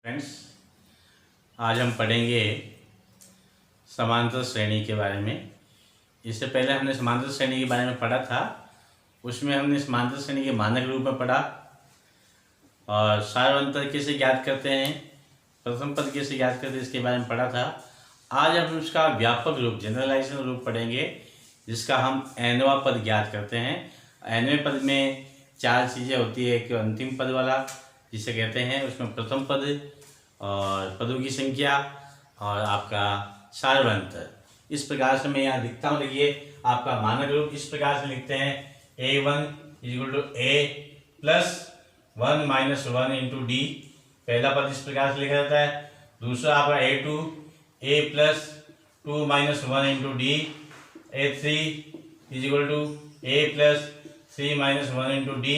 Friends, आज हम पढ़ेंगे समांतर श्रेणी के बारे में। इससे पहले हमने समांतर श्रेणी के बारे में पढ़ा था। उसमें हमने समांतर श्रेणी के मानक रूप में पढ़ा और सार्वंतर कैसे ज्ञात करते हैं, प्रथम पद कैसे ज्ञात करते हैं, इसके बारे में पढ़ा था। आज हम उसका व्यापक रूप, जनरलाइजेशन रूप पढ़ेंगे, जिसका हम एनवां पद ज्ञात करते हैं। एनवें पद में चार चीज़ें होती है। एक अंतिम पद वाला जिसे कहते हैं, उसमें प्रथम पद और पदों की संख्या और आपका सार्वंतर। इस प्रकार से मैं यहाँ लिखता हूँ। देखिए, आपका मानक रूप इस प्रकार से लिखते हैं। A1 = A plus 1 - 1 × D। पहला पद इस प्रकार से लिखा जाता है। दूसरा आपका A2 A plus 2 - 1 × D। A3 = A plus 3 - 1 × D।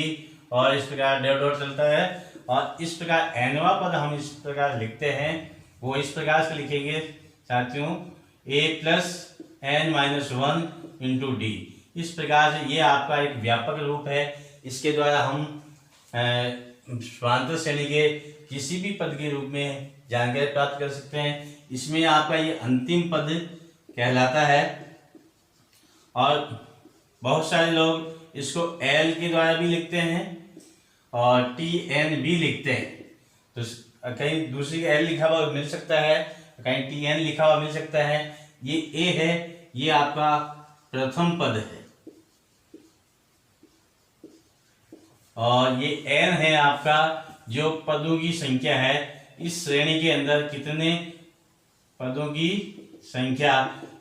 और इस प्रकार डॉट डॉट चलता है। और इस प्रकार एनवां पद हम इस प्रकार लिखते हैं, वो इस प्रकार से लिखेंगे साथियों, A प्लस n - 1 × D। इस प्रकार से ये आपका एक व्यापक रूप है। इसके द्वारा हम समांतर श्रेणी के किसी भी पद के रूप में जानकारी प्राप्त कर सकते हैं। इसमें आपका ये अंतिम पद कहलाता है और बहुत सारे लोग इसको L के द्वारा भी लिखते हैं और TN भी लिखते हैं। तो कहीं दूसरी का L लिखा हुआ मिल सकता है, कहीं TN लिखा हुआ मिल सकता है। ये A है, ये आपका प्रथम पद है और ये N है आपका जो पदों की संख्या है। इस श्रेणी के अंदर कितने पदों की संख्या,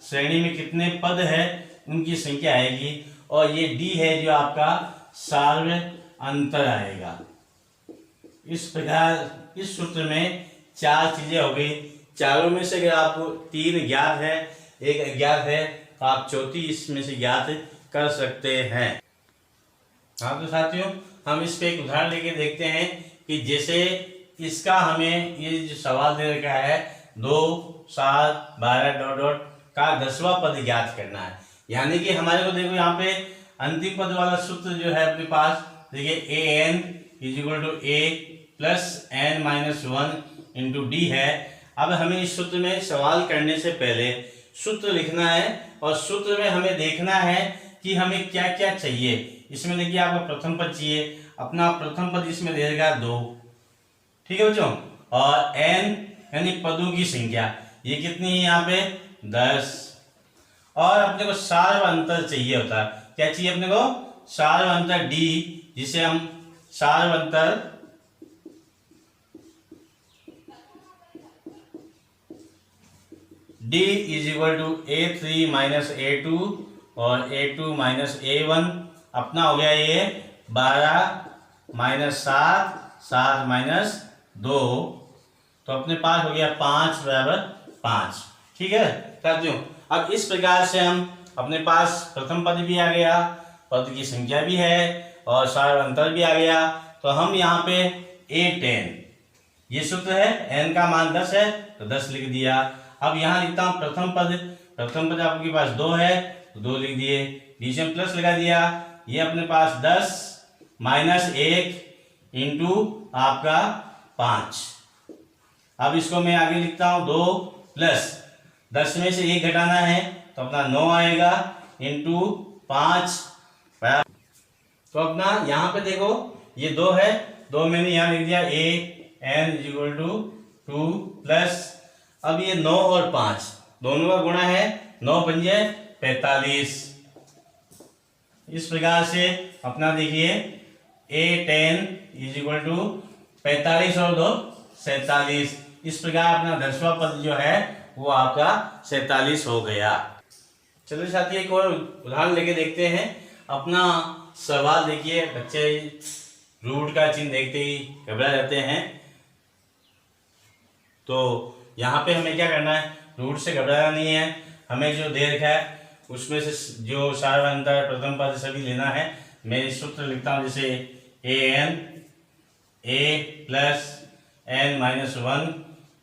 श्रेणी में कितने पद है उनकी संख्या आएगी। और ये D है जो आपका सार्वंतर आएगा। इस प्रकार इस सूत्र में चार चीजें हो गई। चारों में से अगर आपको तीन ज्ञात है, एक अज्ञात है, तो आप चौथी इसमें से ज्ञात कर सकते हैं। हाँ तो साथियों, हम इस पे एक उदाहरण लेके देखते हैं कि जैसे इसका हमें ये जो सवाल दे रखा है 2, 7, 12 डॉट डॉट का 10वां पद ज्ञात करना है। यानी कि हमारे को देखो यहाँ पे अंतिम पद वाला सूत्र जो है अपने पास, देखिए AN = A plus n - 1 × D है। अब हमें इस सूत्र में सवाल करने से पहले सूत्र लिखना है और सूत्र में हमें देखना है कि हमें क्या क्या चाहिए। इसमें देखिए आपको प्रथम पद चाहिए, अपना प्रथम पद इसमें दे देगा 2, ठीक है बच्चों। और n यानी पदों की संख्या, ये कितनी है यहाँ पे 10। और अपने को सार्वंतर चाहिए होता है। क्या चाहिए अपने को? सार्वंतर D, जिसे हम सार्वंतर D = A3 - A2 और A2 - A1। अपना हो गया ये 12 - 7 7 - 2, तो अपने पास हो गया 5 = 5। ठीक है साथियों, अब इस प्रकार से हम अपने पास प्रथम पद भी आ गया, पद की संख्या भी है और सार्वंतर भी आ गया। तो हम यहाँ पे A10, ये सूत्र है, n का मान 10 है तो 10 लिख दिया। अब यहाँ लिखता हूँ प्रथम पद। प्रथम पद आपके पास 2 है तो 2 लिख दिए, बीच में प्लस लगा दिया। ये अपने पास 10 - 1 × आपका 5। अब इसको मैं आगे लिखता हूँ 2 प्लस 10 में से 1 घटाना है तो अपना 9 आएगा × 5। तो अपना यहाँ पे देखो ये 2 है, 2 मैंने यहाँ लिख दिया AN = 2 प्लस, अब ये 9 और 5 दोनों का गुणा है, 9 × 5 = 45। इस प्रकार से अपना देखिए A10 = 45 और 2 47। इस प्रकार अपना 10वां पद जो है वो आपका 47 हो गया। चलो साथी, एक और उदाहरण लेके देखते हैं। अपना सवाल देखिए, बच्चे रूट का चिन्ह देखते ही घबरा जाते हैं। तो यहाँ पे हमें क्या करना है, रूट से घबराना नहीं है। हमें जो दे रखा है उसमें से जो सार्वंतर प्रथम पद सभी लेना है। मैं इस सूत्र लिखता हूँ, जैसे AN A plus n - 1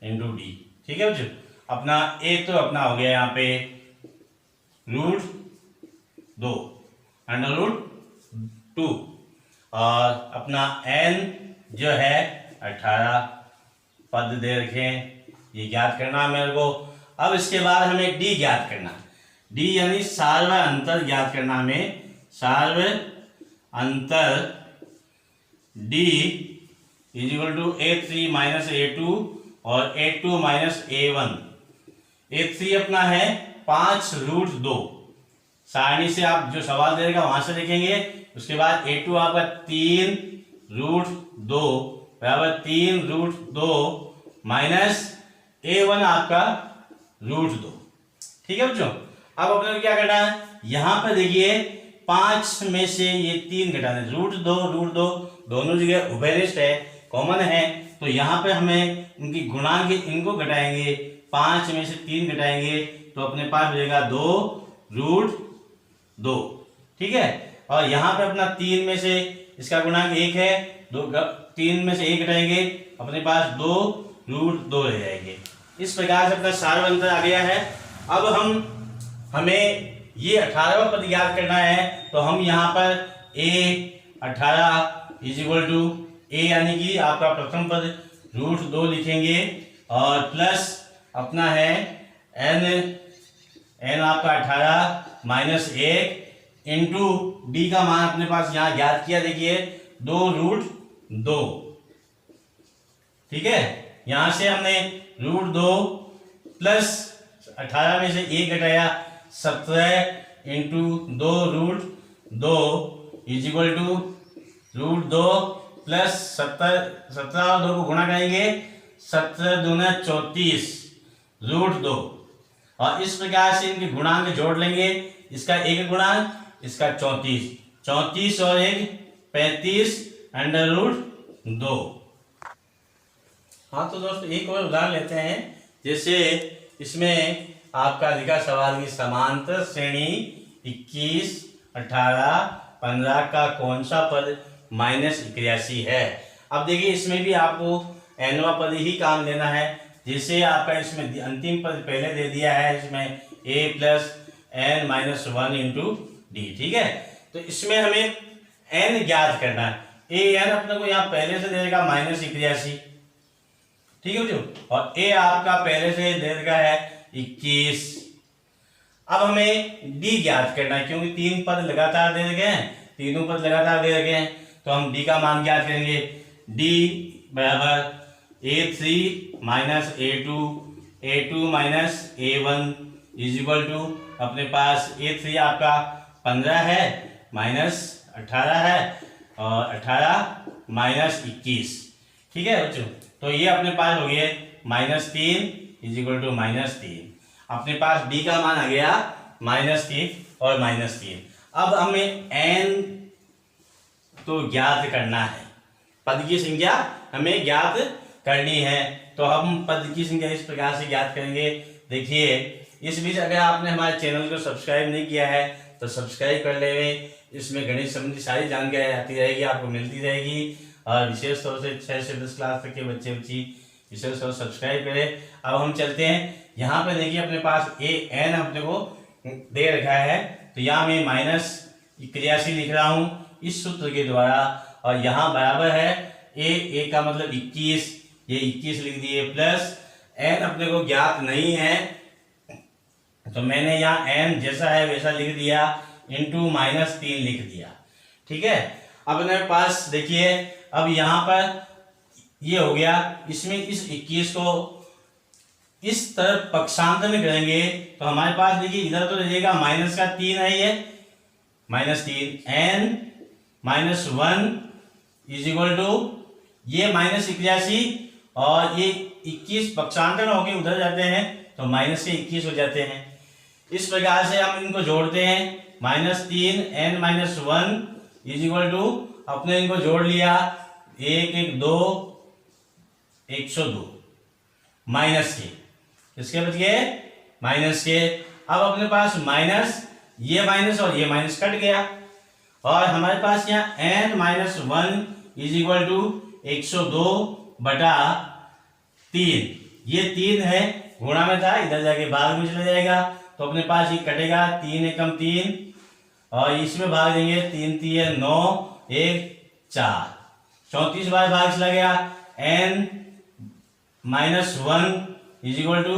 × D। ठीक है बच्चों, अपना A तो अपना हो गया यहाँ पे √2 √2 और अपना n जो है 18। पद दे रखे हैं, ये ज्ञात करना है मेरे को। अब इसके बाद हमें डी ज्ञात करना, डी यानी सार्व अंतर ज्ञात करना हमें, सार्व अंतर D is equal to A3 minus A2 और A2 माइनस A1। A3 अपना है 5√2, सारणी से आप जो सवाल देगा वहां से लिखेंगे। उसके बाद A2 आपका 3√2 बराबर 3√2 माइनस A1 आपका √2। ठीक है बच्चों, अब अपने को क्या करना है, यहां पर देखिए 5 में से ये 3 घटाना है, √2 दोनों जगह उभयनिष्ठ है, कॉमन है, तो यहाँ पे हमें उनकी गुणांक इनको घटाएंगे, 5 में से 3 घटाएंगे तो अपने पास हो जाएगा 2√2। ठीक है, और यहाँ पे अपना 3 में से इसका गुणांक 1 है, 3 में से 1 घटाएंगे अपने पास 2√2 रह जाएंगे। इस प्रकार से अपना सार्व अंतर आ गया है। अब हमें ये 18वां पद ज्ञात करना है, तो हम यहाँ पर A18 is equal to A यानी कि आपका प्रथम पद √2 लिखेंगे और प्लस अपना है n आपका 18 माइनस 1 इंटू डी का मान अपने पास यहाँ ज्ञात किया, देखिए 2√2। ठीक है, यहां से हमने √2 प्लस 18 में से 1 घटाया 17 into 2√2 is equal to √2 plus 17 और 2 को गुणा करेंगे, 17 दूना 34 √2, और इस प्रकार से इनके गुणांक जोड़ लेंगे, इसका एक गुणांक, इसका 34 और 1 35√2। हाँ तो दोस्तों एक और उदाहरण लेते हैं, जैसे इसमें आपका लिखा सवाल की समांतर श्रेणी 21, 18, 15 का कौन सा पद -81 है। अब देखिए इसमें भी आपको nवां पद ही काम लेना है, जैसे आपका इसमें अंतिम पद पहले दे दिया है, इसमें a plus n-1 into D. ठीक है, तो इसमें हमें n ज्ञात करना है, an अपने को यहाँ पहले से दे देगा -81। ठीक है बच्चों, और a आपका पहले से दे देगा है 21। अब हमें d ज्ञात करना है, क्योंकि 3 पद लगातार दे रखे हैं, तीनों पद लगातार दे रखे हैं, तो हम d का मान ज्ञात करेंगे। d बराबर A3 minus A2 minus A1 is equal to अपने पास A3 आपका 15 है माइनस 18 है और 18 माइनस 21। ठीक है बच्चों, तो ये अपने पास हो गए -3 इज इक्वल टू -3। अपने पास d का मान आ गया -3 और -3। अब हमें n तो ज्ञात करना है, पद की संख्या हमें ज्ञात करनी है, तो हम पद की संख्या इस प्रकार से ज्ञात करेंगे। देखिए इस बीच अगर आपने हमारे चैनल को सब्सक्राइब नहीं किया है तो सब्सक्राइब कर ले, इसमें गणित संबंधी सारी जानकारी आती रहेगी, आपको मिलती रहेगी, और विशेष तौर से 6 से 10 क्लास तक के बच्चे विशेष तौर से सब्सक्राइब करें। अब हम चलते हैं, यहाँ पे देखिए अपने पास n अपने को दे रखा है, तो यहाँ मैं -81 लिख रहा हूँ इस सूत्र के द्वारा, और यहाँ बराबर है a का मतलब 21, ये 21 लिख दिए, प्लस n अपने को ज्ञात नहीं है, तो मैंने यहाँ n जैसा है वैसा लिख दिया, इंटू -3 लिख दिया। ठीक है, अब मेरे पास देखिए, अब यहाँ पर ये हो गया, इसमें इस 21 को इस तरफ पक्षांतर में करेंगे तो हमारे पास देखिए इधर तो रहेगा -3 है, ये -3 n-1 इज इक्वल टू ये -81 और ये 21 पक्षांतर होके उधर जाते हैं तो -21 हो जाते हैं। इस प्रकार से हम इनको जोड़ते हैं, -3 n-1 इज इक्वल टू, अपने इनको जोड़ लिया, 1 1 2 102 माइनस के, किसके बच गए माइनस के। अब अपने पास माइनस, ये माइनस और ये माइनस कट गया, और हमारे पास यहाँ n-1 इज इक्वल टू 102/3, ये 3 है, गुणा में था, इधर जाके भाग में चला जाएगा, तो अपने पास ये कटेगा, 3 एकम 3 और इसमें भाग देंगे, 3 3 9 1 4, 34 बार भाग चला गया, n -1 इज इक्वल टू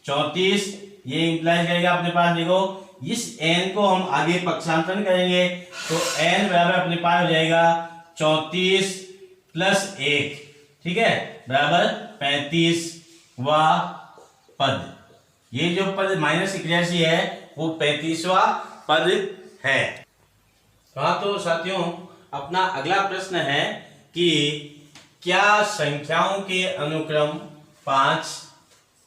34। ये इंप्लाइज करेगा अपने पास, देखो इस n को हम आगे पक्षांतरण करेंगे तो n बराबर अपने पास हो जाएगा 34 प्लस 1, ठीक है, बराबर 35वां पद। ये जो पद -81 है वो 35वां पद है। हाँ तो साथियों, अपना अगला प्रश्न है कि क्या संख्याओं के अनुक्रम 5,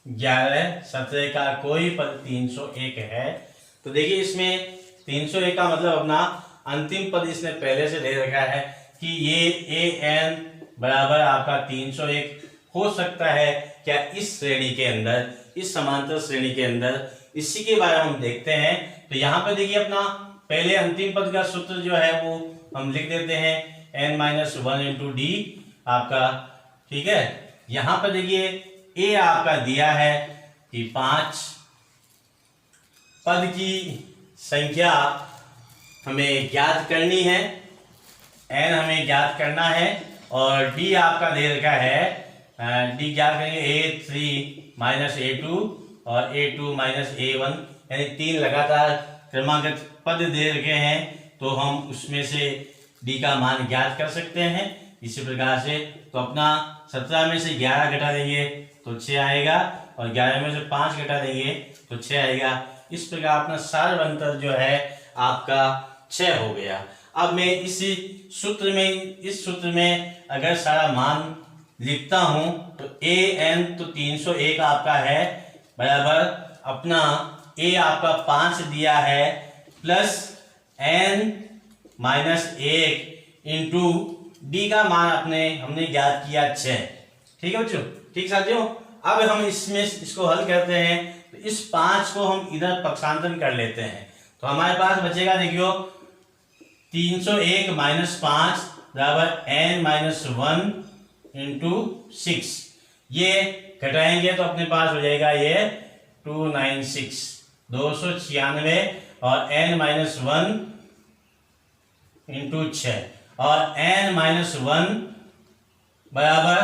11, 17 का कोई पद 301 है। तो देखिए इसमें 301 का मतलब अपना अंतिम पद इसने पहले से दे रखा है कि ये an बराबर आपका 301 हो सकता है क्या इस श्रेणी के अंदर, इस समांतर श्रेणी के अंदर। इसी के बारे में हम देखते हैं। तो यहाँ पे देखिए अपना पहले अंतिम पद का सूत्र जो है वो हम लिख देते हैं n-1 इंटू डी आपका, ठीक है। यहाँ पे देखिए a आपका दिया है कि 5 पद की संख्या हमें ज्ञात करनी है, n हमें ज्ञात करना है, और d आपका दे रखा है, d ज्ञात करेंगे a3 -a2 और a2 -a1, यानी 3 लगातार क्रमागत पद दे रखे हैं तो हम उसमें से d का मान ज्ञात कर सकते हैं इसी प्रकार से। तो अपना 17 में से 11 घटा देंगे तो 6 आएगा, और 11 में से 5 घटा देंगे तो 6 आएगा। इस प्रकार अपना सारवंतर जो है आपका 6 हो गया। अब मैं इस सूत्र में अगर सारा मान लिखता हूं तो an तो 301 आपका है, बराबर अपना a आपका 5 दिया है, प्लस n-1 इंटू d का मान हमने ज्ञात किया 6, ठीक है बच्चों। ठीक साथियों, अब हम इसको हल करते हैं तो इस 5 को हम इधर पक्षांतरण कर लेते हैं तो हमारे पास बचेगा, देखियो 301 -5 बराबर n-1 इंटू 6। ये घटाएंगे तो अपने पास हो जाएगा ये 296 और n-1 इंटू 6, और n-1 बराबर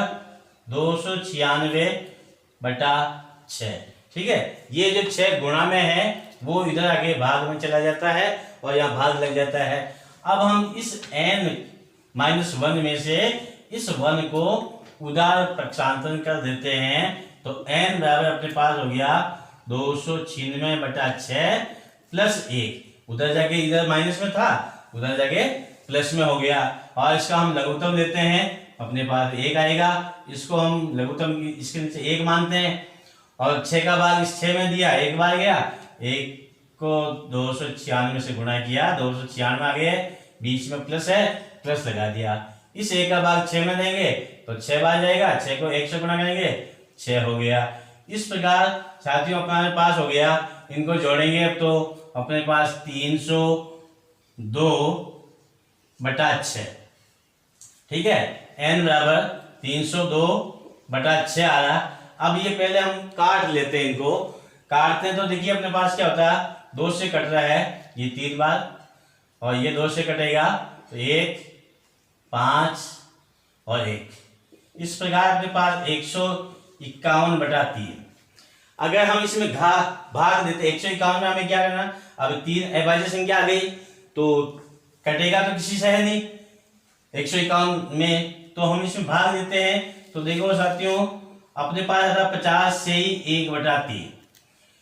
296/6, ठीक है। ये जो 6 गुणा में है वो इधर आगे भाग में चला जाता है और यहाँ भाग लग जाता है। अब हम इस n-1 में से इस 1 को उधर पक्षांतरण कर देते हैं तो n बराबर अपने पास हो गया 296/6 प्लस 1, उधर जाके इधर माइनस में था, उधर जाके प्लस में हो गया। और इसका हम लघुत्तम लेते हैं, अपने पास 1 आएगा, इसको हम लघुत्तम इसके नीचे 1 मानते हैं, और 6 का भाग इस 6 में दिया, 1 बार गया, 1 को 296 से गुणा किया, 296 आ गए, बीच में प्लस है, प्लस लगा दिया। इस 1 का भाग 6 में देंगे तो 6 बार जाएगा, 6 को 1 से गुणा करेंगे, 6 हो गया। इस प्रकार साथियों अपने पास हो गया। इनको जोड़ेंगे अब तो अपने पास 302/6, ठीक है। n बराबर 302/6 आ रहा। अब ये पहले हम काट लेते हैं, इनको काटते हैं तो देखिए अपने पास क्या होता है, 2 से कट रहा है ये 3 बार, और ये 2 से कटेगा तो 1, 5 और 1। इस प्रकार अपने पास 151/3। अगर हम इसमें भाग देते 151 में, हमें क्या करना, अब 3 अभाज्य संख्या आ गई तो कटेगा तो किसी से है नहीं 151 में, तो हम इसमें भाग देते हैं तो देखो साथियों अपने पास था 50 से ही 1/3,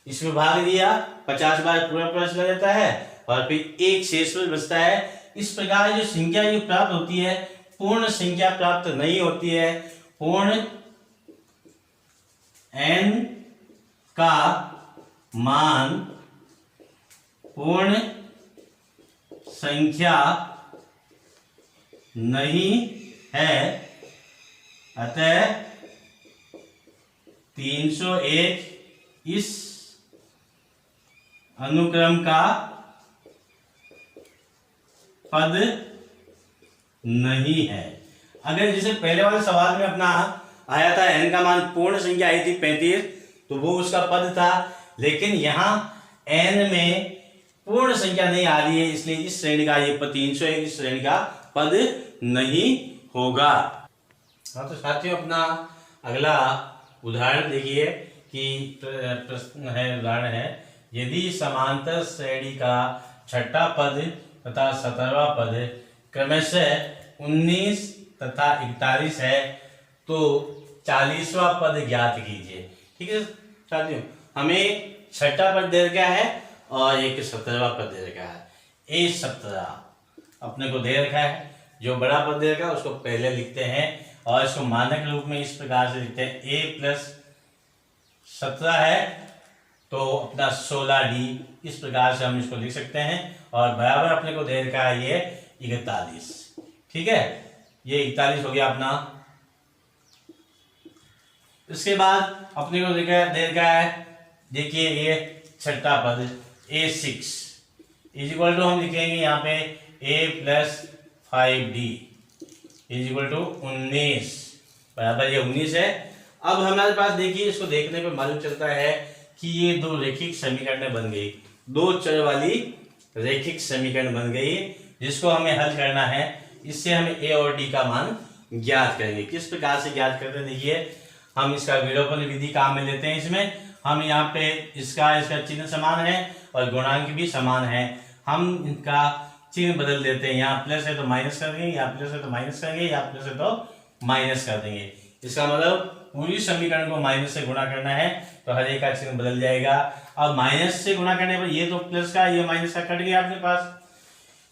इसमें भाग दिया, 50 बार पूरा चला जाता है और फिर 1 शेष बचता है। इस प्रकार जो संख्या जो प्राप्त होती है पूर्ण संख्या प्राप्त नहीं होती है। पूर्ण n का मान पूर्ण संख्या नहीं है, अतः 301 इस अनुक्रम का पद नहीं है। अगर जैसे पहले वाले सवाल में अपना आया था n का मान पूर्ण संख्या आई थी 35, तो वो उसका पद था, लेकिन यहाँ n में पूर्ण संख्या नहीं आ रही है, इसलिए इस श्रेणी का ये 301 इस श्रेणी का पद नहीं होगा। हाँ तो साथियों अपना अगला उदाहरण देखिए कि प्रश्न है, उदाहरण है, यदि समांतर श्रेणी का छठा पद तथा 17वां पद क्रमशः 19 तथा 41 है तो 40वां पद ज्ञात कीजिए। ठीक है साथियों, हमें छठा पद दे रखा है और एक 17वां पद दे रखा है। A17 अपने को दे रखा है, जो बड़ा पद दे रखा है उसको पहले लिखते हैं और इसको मानक रूप में इस प्रकार से लिखते हैं, A+17 है तो अपना 16D, इस प्रकार से हम इसको लिख सकते हैं। और बराबर अपने को दे रखा है ये 41। ठीक है, ये 41 हो गया अपना। इसके बाद अपने को दे रखा है, देखिए ये छठा पद A6 इजिक्वल टू हम लिखेंगे यहाँ पे A+5D इजिक्वल टू 19 बराबर ये 19 है। अब हमारे पास देखिए, इसको देखने पे मालूम चलता है कि ये दो रैखिक समीकरण बन गई, दो चर वाली रैखिक समीकरण बन गई, जिसको हमें हल करना है। इससे हमें A और D का मान ज्ञात करेंगे। किस प्रकार से ज्ञात करते हैं, देखिए हम इसका विलोपन विधि काम में लेते हैं। इसमें हम यहाँ पे इसका चिन्ह समान है और गुणांक भी समान है, हम इनका चिन्ह बदल देते हैं। यहाँ प्लस है तो माइनस कर देंगे, यहाँ प्लस है तो माइनस करेंगे, यहाँ प्लस है तो माइनस कर देंगे। इसका मतलब पूरी समीकरण को माइनस से गुणा करना है तो हर एक का चिन्ह बदल जाएगा। अब माइनस से गुणा करने पर ये तो प्लस का, ये माइनस का कट गया अपने पास।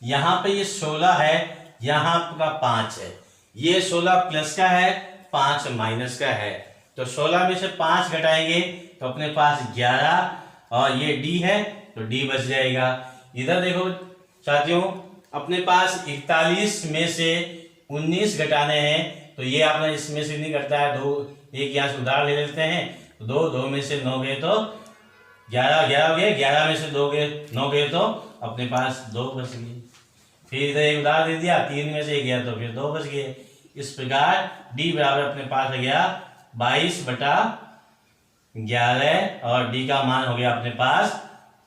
यहाँ पे ये 16 है, यहाँ आपका 5 है, ये 16 प्लस का है, 5 माइनस का है, तो 16 में से 5 घटाएंगे तो अपने पास 11 और ये D है तो D बच जाएगा। इधर देखो साथियों, अपने पास 41 में से 19 घटाने हैं तो ये आपने इसमें से नहीं करता है, दो एक यहाँ से उधार ले लेते हैं, तो 2 में से 9 गए तो 11 हो गए, 11 में से 9 गए तो अपने पास 2 बच गए। फिर इधर एक उधार दे दिया, 3 में से 1 गया तो फिर 2 बच गए। इस प्रकार D बराबर अपने पास आ गया 22/11 और D का मान हो गया अपने पास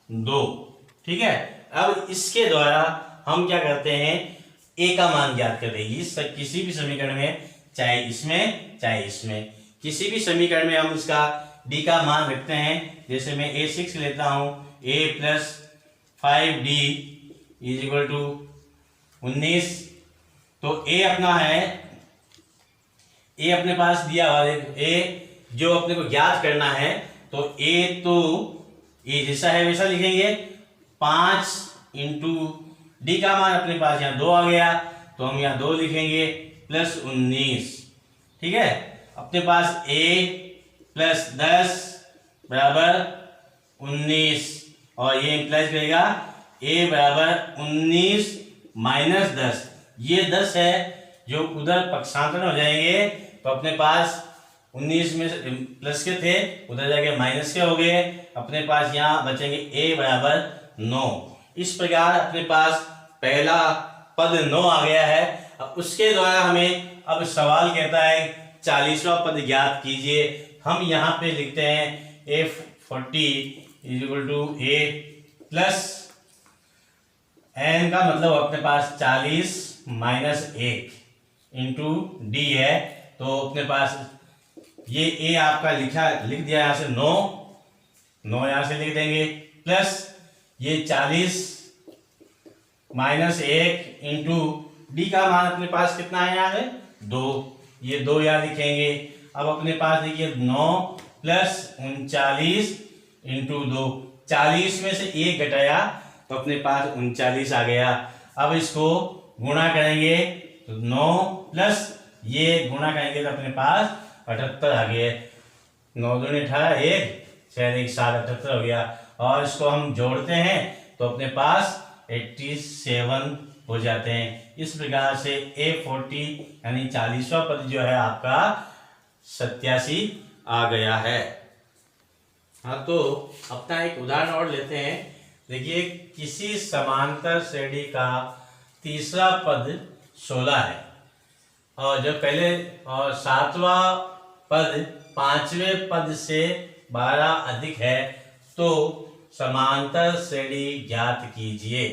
2। ठीक है, अब इसके द्वारा हम क्या करते हैं, A का मान ज्ञात कर देंगे। किसी भी समीकरण में, चाहे इसमें चाहे इसमें, किसी भी समीकरण में हम इसका D का मान रखते हैं। जैसे मैं A6 लेता हूं, A+5D इजिक्वल टू 19, तो A अपना है, A अपने पास दिया हुआ है, A जो अपने को ज्ञात करना है, तो A तो ये जैसा है वैसा लिखेंगे, 5 इंटू D का मान अपने पास यहाँ 2 आ गया तो हम यहाँ 2 लिखेंगे प्लस 19। ठीक है, अपने पास A+10 बराबर 19 और ये इंप्लाइज करेगा A बराबर 19 माइनस 10, ये 10 है जो उधर पक्षांतर हो जाएंगे तो अपने पास 19 में से प्लस के थे उधर जाके माइनस के हो गए, अपने पास यहाँ बचेंगे A बराबर 9। इस प्रकार अपने पास पहला पद 9 आ गया है। अब उसके द्वारा हमें अब सवाल कहता है 40वां पद ज्ञात कीजिए। हम यहाँ पे लिखते हैं F40 equal to A plus n का मतलब अपने पास 40 माइनस 1 इंटू D है, तो अपने पास ये A आपका लिख दिया यहाँ से 9 यहाँ से लिख देंगे, प्लस ये 40 माइनस 1 इंटू D का मान अपने पास कितना है यहाँ है 2, ये 2 यहाँ लिखेंगे। अब अपने पास देखिए 9 प्लस 39 इंटू 2, 40 में से 1 घटाया तो अपने पास 39 आ गया। अब इसको गुणा करेंगे तो 9 प्लस ये गुणा करेंगे तो अपने पास 78 आ गए। 9 दूनी 18, 1 6 1 7 78 हो गया। और इसको हम जोड़ते हैं तो अपने पास 87 हो जाते हैं। इस प्रकार से A40 यानी 40वां पद जो है आपका 87 आ गया है। हाँ, तो अपना एक उदाहरण और लेते हैं। देखिए, किसी समांतर श्रेणी का तीसरा पद 16 है और जो पहले और 7वां पद 5वें पद से 12 अधिक है तो समांतर श्रेणी ज्ञात कीजिए।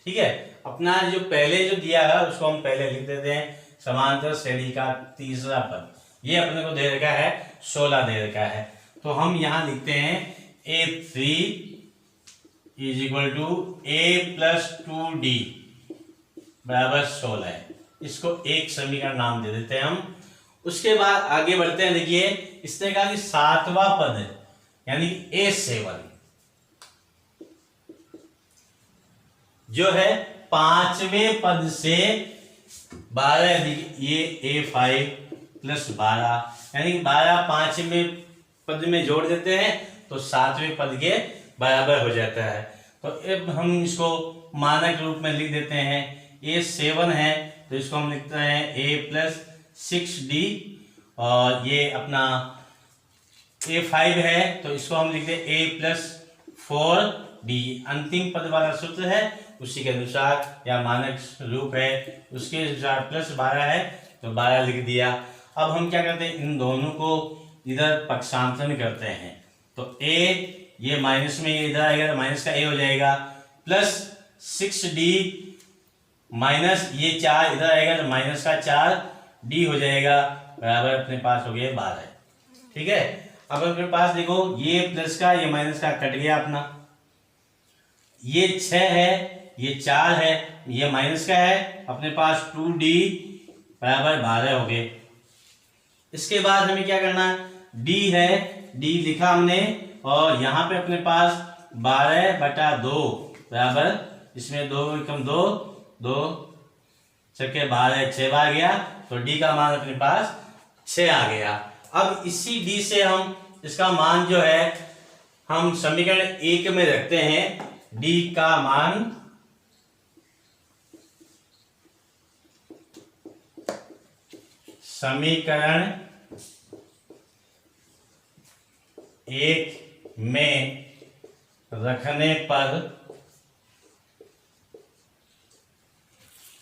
ठीक है, अपना जो पहले जो दिया है उसको हम पहले लिख देते हैं, समांतर श्रेणी का तीसरा पद। ये अपने को दे रखा है 16 दे रखा है। तो हम यहां लिखते हैं A3 is equal to A+2D बराबर 16 है। इसको एक समीकरण नाम दे देते हैं हम। उसके बाद आगे बढ़ते हैं। देखिए इसने कहा कि 7वां पद है यानी A7 जो है 5वें पद से 12, ये A5 प्लस 12 यानी 12 5वें पद में जोड़ देते हैं तो 7वें पद के बराबर हो जाता है। तो अब हम इसको मानक रूप में लिख देते हैं। A7 है तो इसको हम लिखते हैं A+6D और ये अपना A5 है तो इसको हम लिखते हैं A+4D। अंतिम पद वाला सूत्र है उसी के अनुसार या मानक रूप है उसके अनुसार +12 है तो 12 लिख दिया। अब हम क्या करते हैं, इन दोनों को इधर पक्षांतरण करते हैं। तो A ये माइनस में ये इधर आएगा, माइनस का A हो जाएगा, +6D माइनस ये 4 इधर आएगा तो माइनस का 4D हो जाएगा बराबर अपने पास हो गया 12। ठीक है, अब अपने पास देखो ये प्लस का ये माइनस का कट गया अपना, ये 6 है ये 4 है ये माइनस का है, अपने पास 2D बराबर 12 हो गए। इसके बाद हमें क्या करना है, D है, D लिखा हमने और यहाँ पे अपने पास 12/2 बराबर, इसमें 2 कम 2 2 छक्के 12 6 बार गया तो D का मान अपने पास 6 आ गया। अब इसी D से हम इसका मान जो है हम समीकरण 1 में रखते हैं। D का मान समीकरण 1 में रखने पर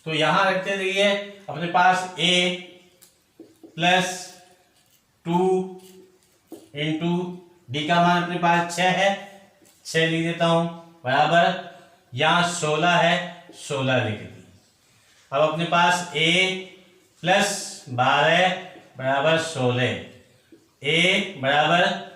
तो यहां रखते रहिए अपने पास A+2 इंटू D का मान अपने पास 6 है, 6 लिख देता हूं बराबर, यहां 16 है 16 लिख दी। अब अपने पास A+12 बराबर 16, A बराबर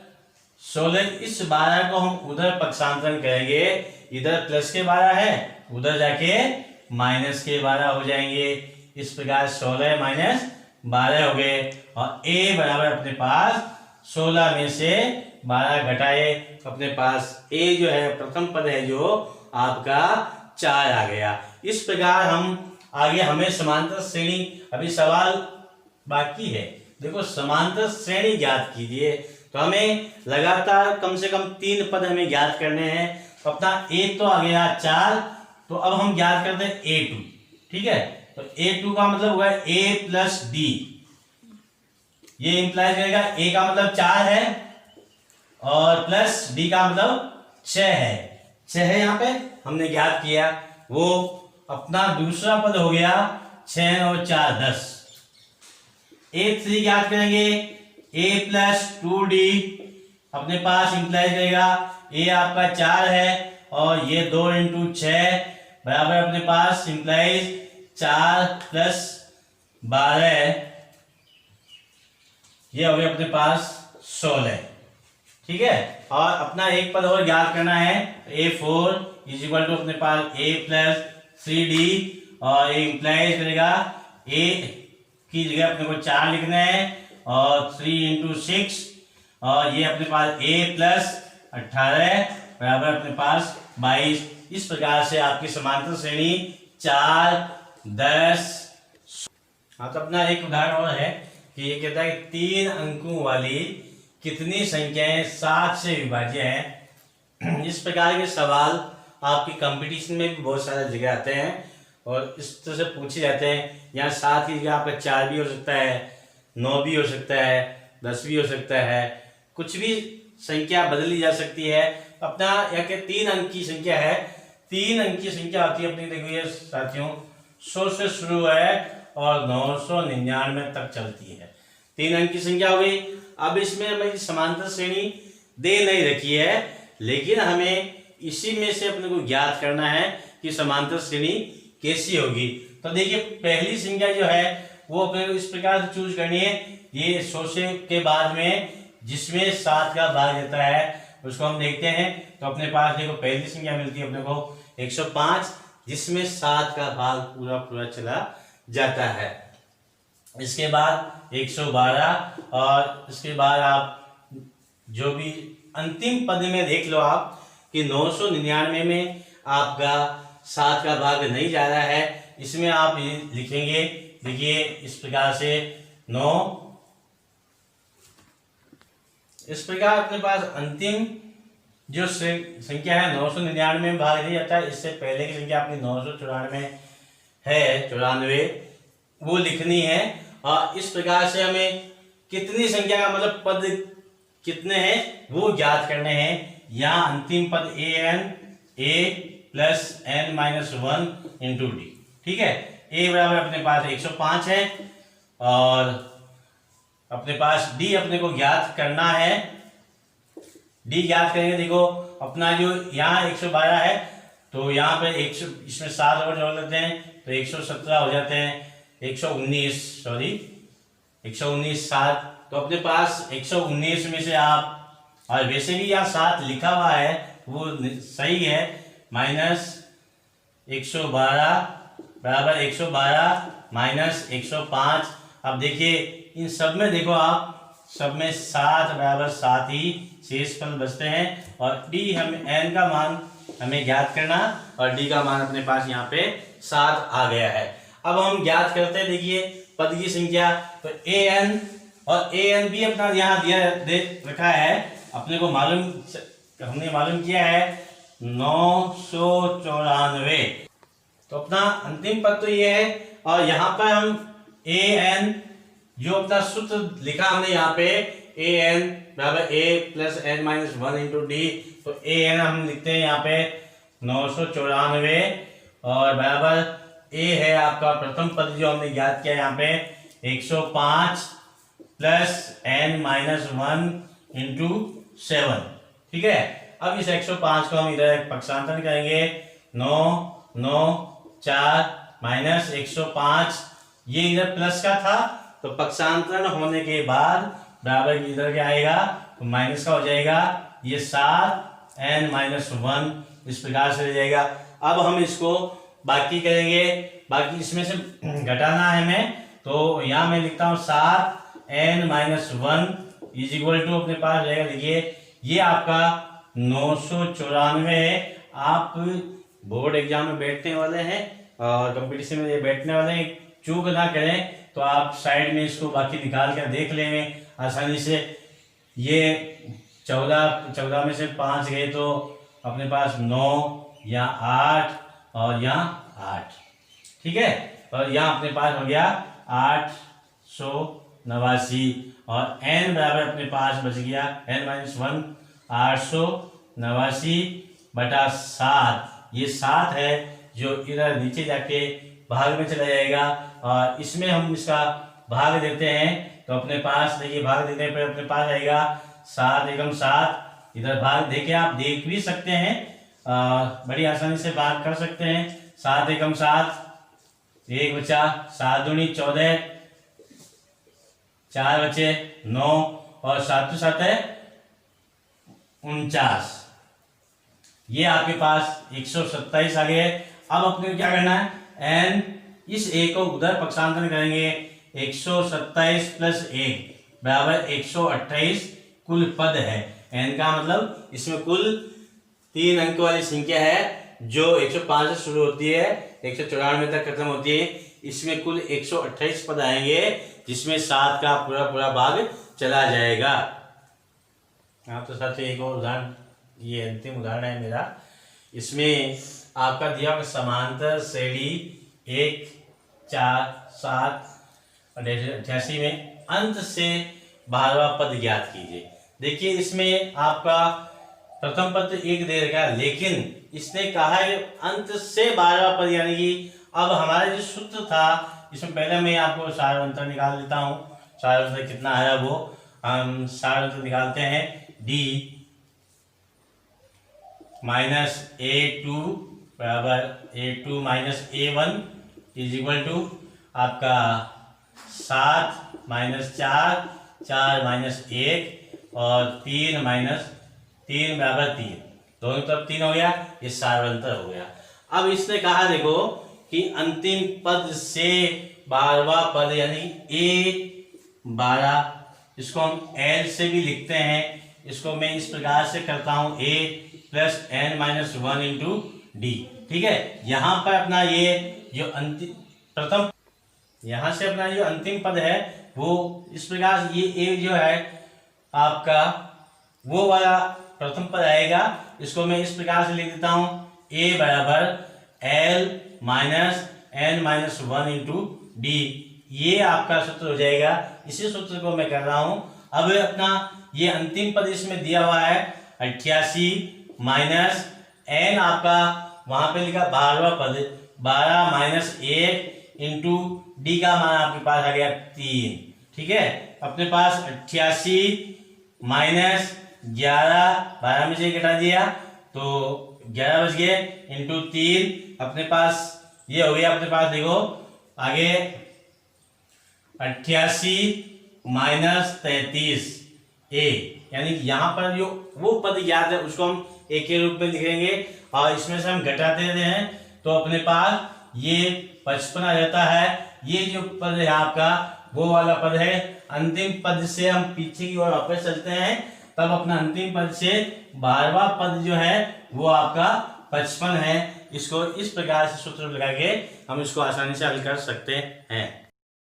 16, इस 12 को हम उधर पक्षांतरण करेंगे, इधर प्लस के 12 है उधर जाके माइनस के 12 हो जाएंगे। इस प्रकार 16 माइनस 12 हो गए और A बराबर अपने पास 16 में से 12 घटाए, अपने पास A जो है प्रथम पद है जो आपका 4 आ गया। इस प्रकार हम आगे हमें समांतर श्रेणी, अभी सवाल बाकी है, देखो समांतर श्रेणी ज्ञात कीजिए, तो हमें लगातार कम से कम 3 पद हमें ज्ञात करने हैं। तो अपना A तो आ गया 4, तो अब हम ज्ञात करते हैं A2। ठीक है, तो A2 का मतलब होगा A+D, ये इंप्लाई करेगा A का मतलब 4 है और प्लस D का मतलब 6 है, 6 है यहाँ पे हमने ज्ञात किया, वो अपना दूसरा पद हो गया 6 और 4 10। A3 ज्ञात करेंगे, A+2D अपने पास इंप्लाई करेगा A आपका 4 है और ये 2 इंटू 6 बराबर अपने पास इंप्लाइज 4 + 12, ये हो गया अपने पास 16। ठीक है, और अपना एक पद और ज्ञात करना है, A4 इज इक्वल टू अपने पास A+3D और ये इंप्लाइज करेगा A की जगह अपने को 4 लिखना है और 3 इंटू 6 और ये अपने पास A+18 बराबर अपने पास 22। इस प्रकार से आपकी समांतर श्रेणी 4 10। हाँ, तो अपना एक उदाहरण और है कि ये कहता है कि 3 अंकों वाली कितनी संख्याएं 7 से विभाज्य हैं। इस प्रकार के सवाल आपके कंपटीशन में भी बहुत सारे जगह आते हैं और इस तरह से पूछे जाते हैं। यहाँ 7 की जगह आपका 4 भी हो सकता है, 9 भी हो सकता है, 10 भी हो सकता है, कुछ भी संख्या बदली जा सकती है। अपना यहाँ के 3 अंक की संख्या है, 3 अंक की संख्या होती है अपनी, देखो ये साथियों 100 से शुरू है और 999 तक चलती है, 3 अंक की संख्या हो गई। अब इसमें हमें समांतर श्रेणी दे नहीं रखी है, लेकिन हमें इसी में से अपने को ज्ञात करना है कि समांतर श्रेणी कैसी होगी। तो देखिए पहली संख्या जो है वो अपने को इस प्रकार से चूज करनी है, ये 100 से के बाद में जिसमें 7 का भाग देता है उसको हम देखते हैं। तो अपने पास देखो पहली संख्या मिलती है अपने को 105, जिसमें 7 का भाग पूरा पूरा चला जाता है। इसके बाद 112 और इसके बाद आप जो भी अंतिम पद में देख लो आप कि 999 में आपका 7 का भाग नहीं जा रहा है। इसमें आप ये लिखेंगे, देखिए इस प्रकार से 9, इस प्रकार अपने पास अंतिम जो संख्या है 999 में भाग दिया जाता है। इससे पहले की संख्या अपनी 994 है, 94 वो लिखनी है। और इस प्रकार से हमें कितनी संख्या का मतलब पद कितने हैं वो ज्ञात करने हैं। यहाँ अंतिम पद a plus n minus 1 into D, ठीक है। a बराबर अपने पास 105 है और अपने पास d अपने को ज्ञात करना है। d ज्ञात करेंगे, देखो अपना जो यहाँ 112 है तो यहाँ पे 100, इसमें 7 और जोड़ लेते हैं तो 117 हो जाते हैं, 119 सॉरी 119 7। तो अपने पास 119 में से आप, और वैसे भी यहाँ 7 लिखा हुआ है वो सही है, माइनस 112 बराबर 112 माइनस 105। अब देखिए इन सब में देखो आप सब में 7 बराबर 7 ही शेष फल बचते हैं। और डी हम n का मान हमें ज्ञात करना और डी का मान अपने पास यहाँ पे 7 आ गया है। अब हम ज्ञात करते हैं, देखिए पद की संख्या तो an और an भी अपना यहाँ दिया दे रखा है अपने को मालूम, हमने मालूम किया है 994। तो अपना अंतिम पद तो ये है। और यहाँ पर हम an जो अपना सूत्र लिखा हमने यहाँ पे an बराबर a plus n minus 1 into D, तो an हम लिखते हैं यहाँ पे 994 और बराबर a है आपका प्रथम पद जो हमने ज्ञात किया यहाँ पे 105 प्लस n माइनस 1 इंटू 7, ठीक है। अब इस 105 को हम इधर पक्षांतरण करेंगे, 9 9 4 माइनस 105, ये इधर प्लस का था तो पक्षांतरण होने के बाद बराबर इधर क्या आएगा तो माइनस का हो जाएगा, ये 7 n माइनस 1 इस प्रकार से हो जाएगा। अब हम इसको बाकी करेंगे, बाकी इसमें से घटाना है हमें, तो यहाँ मैं लिखता हूँ 7 n minus 1 is equal to अपने पास रहेगा, देखिए ये आपका 994 है। आप बोर्ड एग्जाम में बैठने वाले हैं और कंपटीशन में बैठने वाले हैं, चूक ना करें तो आप साइड में इसको बाकी निकाल कर देख लेंगे आसानी से। ये 14 में से 5 गए तो अपने पास 9 या 8 और यहाँ 8, ठीक है। और यहाँ अपने पास हो गया 889 और n बराबर अपने पास बच गया n माइनस 1 889 बटा 7, ये 7 है जो इधर नीचे जाके भाग में चला जाएगा। और इसमें हम इसका भाग देते हैं तो अपने पास देखिए भाग देने पर अपने पास आएगा 7 एकम 7, इधर भाग देके आप देख भी सकते हैं, बड़ी आसानी से भाग कर सकते हैं। 7 एकम 7, 1 बचा, 7 दूनी 14, 4 बचे 9 और 7 7 है 49, ये आपके पास 127 आ गए। अब अपने क्या करना है, n इस a को उधर पक्षांतरण करेंगे, 127 प्लस 1 बराबर 128 कुल पद है। n का मतलब इसमें कुल 3 अंक वाली संख्या है जो 105 से शुरू होती है 194 तक खत्म होती है। इसमें कुल 128 पद आएंगे जिसमें 7 का पूरा पूरा भाग चला जाएगा। आप तो साथ एक और उदाहरण, ये अंतिम उदाहरण है मेरा, इसमें आपका दिया समांतर श्रेणी 1 4 7 और 88 में अंत से 12वां पद ज्ञात कीजिए। देखिए इसमें आपका प्रथम पद 1 दे रखा है, लेकिन इसने कहा है अंत से 12वां पद, यानी कि अब हमारा जो सूत्र था इसमें पहले मैं आपको सार अंतर निकाल लेता हूँ। सार अंतर कितना आया वो हम सार अंतर निकालते हैं, d माइनस a2 बराबर a2 minus a1 is equal to आपका 7 माइनस 4, 4 माइनस 1 और 3 माइनस 3 बराबर 3, दोनों तरफ 3 हो गया, ये सार्वंतर हो गया। अब इसने कहा देखो कि अंतिम पद से 12वां पद यानी A12, इसको हम L से भी लिखते हैं, इसको मैं इस प्रकार से करता हूं A plus n minus 1 into D. ठीक है, यहां पर अपना ये जो अंतिम प्रथम, यहां से अपना जो अंतिम पद है वो इस प्रकार से, ये A जो है आपका वो वाला प्रथम पद आएगा, इसको मैं इस प्रकार से लिख देता हूं A बराबर L minus n minus 1 into D. ये आपका सूत्र हो जाएगा, इसी सूत्र को मैं कर रहा हूं। अब अपना ये अंतिम पद इसमें दिया हुआ है 88 माइनस n, आपका वहां पे लिखा 12वां पद, 12 माइनस 1 इंटू डी का मान आपके पास आ गया 3। ठीक है, अपने पास 88 माइनस 11, 12 में से घटा दिया तो 11 बच गए, इंटू 3, अपने पास ये हो गया। अपने पास देखो आगे 88 माइनस 33 ए, यानी यहां पर जो वो पद याद है उसको हम ए के रूप में लिखेंगे और इसमें से हम घटाते रहते हैं तो अपने पास ये 55 आ जाता है। ये जो पद है आपका वो वाला पद है। अंतिम पद से हम पीछे की ओर वापस चलते हैं, तब अपना अंतिम पद से 12वां पद जो है वो आपका 55 है। इसको इस प्रकार से सूत्र लगा के हम इसको आसानी से हल कर सकते हैं।